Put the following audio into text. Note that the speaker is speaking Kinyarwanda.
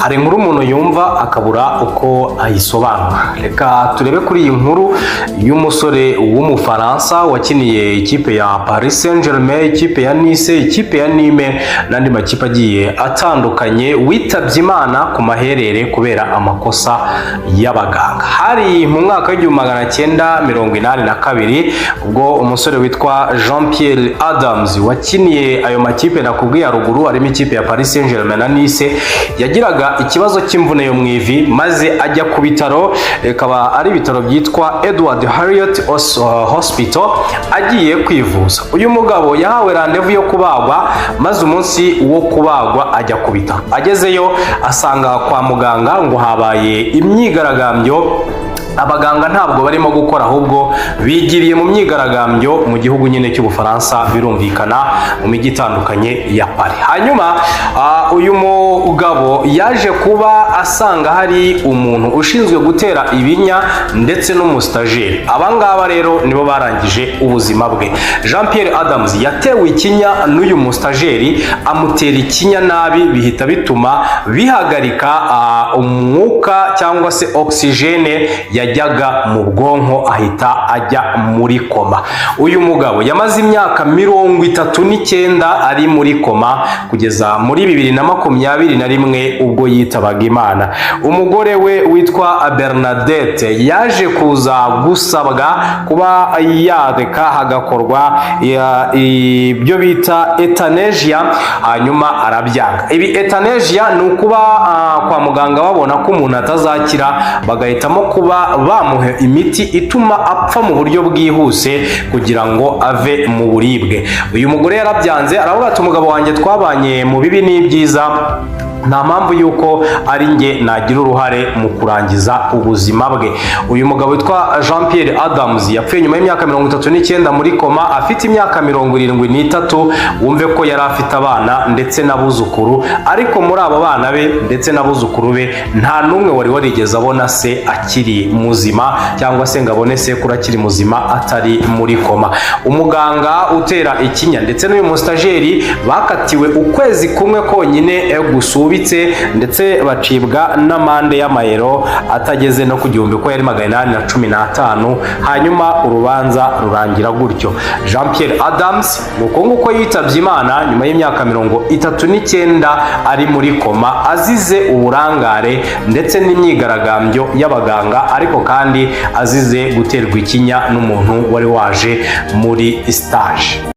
hari inkuru umuntu yumva akabura uko ayisobanura. Reka turebe kuri iyi nkuru y'umusore w'umufaransa wakiniye ikipe ya Paris Saint-Germain, ikipe ya Nice, ikipe ya Nîmes n'andi makipe agiye atandukanye, witabye Imana ku maherere kubera amakosa y'abaganga. Hari mu mwaka w'1982 ubwo umusore witwa Jean-Pierre Adams wakiniye ayo makipe nakubwiye haruguru, harimo ikipe ya Paris Saint-Germain na Nice, yagiraga ikibazo cy'imvune yo mu ivi maze ajya ku bitaro, akaba ari ibitaro byitwa Edward Heriot Hospital, agiye kwivuza. Uyu mugabo yahawe randevu yo kubagwa, maze umunsi wo kubagwa ajya ku bitaro. Agezeyo asanga kwa muganga ngo habaye imyigaragambyo, abaganga ntabwo barimo gukora ahubwo bigiriye mu myigaragambyo mu gihugu nyine cy'Ubufaransa, birumvikana mu mijyi itandukanye ya Paris. Hanyuma uyu mugabo yaje kuba asanga hari umuntu ushinzwe gutera ibinya ndetse n'umustajeri. Abangaba rero nibo barangije ubuzima bwe. Jean-Pierre Adams yatewe ikinya n'uyu mustajeri, amutera ikinya nabi, bihita bituma bihagarika umwuka cyangwa se oxygene yajyaga mu bwonko, ahita ajya muri koma. Uyu mugabo yamaze imyaka 39 ari muri koma kugeza muri 2021 ubwo yitabaga Imana. Umugore we witwa Bernadette yaje kuza gusabwa kuba yareka hagakorwa ibyo bita euthanasia, hanyuma arabyanga. Ibi euthanasia ni ukuba kwa muganga babona ko umuntu atazakira, bagahitamo kuba bamuha imiti ituma apfa mu buryo bwihuse kugira ngo ave mu buribwe. Uyu mugore yarabyanze, aravuga ati umugabo wanjye twabanye mu bibi n'ibyiza, nta mpamvu yuko ari nge nagira uruhare mu kurangiza ubuzima bwe. Uyu mugabo witwa Jean-Pierre Adams yapfuye nyuma y'imyaka 39 muri koma, afite imyaka 73. Wumve ko yari afite abana ndetse n'abuzukuru, ariko muri abo bana be ndetse n'abuzukuru be nta n'umwe wari warigeze abona se akiri muzima, cyangwa se ngo abone sekuru akiri muzima atari muri koma. Umuganga utera ikinya ndetse n'uyu mustajeri bakatiwe ukwezi kumwe konyine gusubitse, ndetse bacibwa n'amande y'amayero atageze no ku gihumbi, ko yari 815. Hanyuma urubanza rurangira gutyo. Jean-Pierre Adams nuko nguko yitabye Imana nyuma y'imyaka 39 ari muri koma, azize uburangare ndetse n'imyigaragambyo y'abaganga, ariko kandi azize guterwa ikinya n'umuntu wari waje muri stage.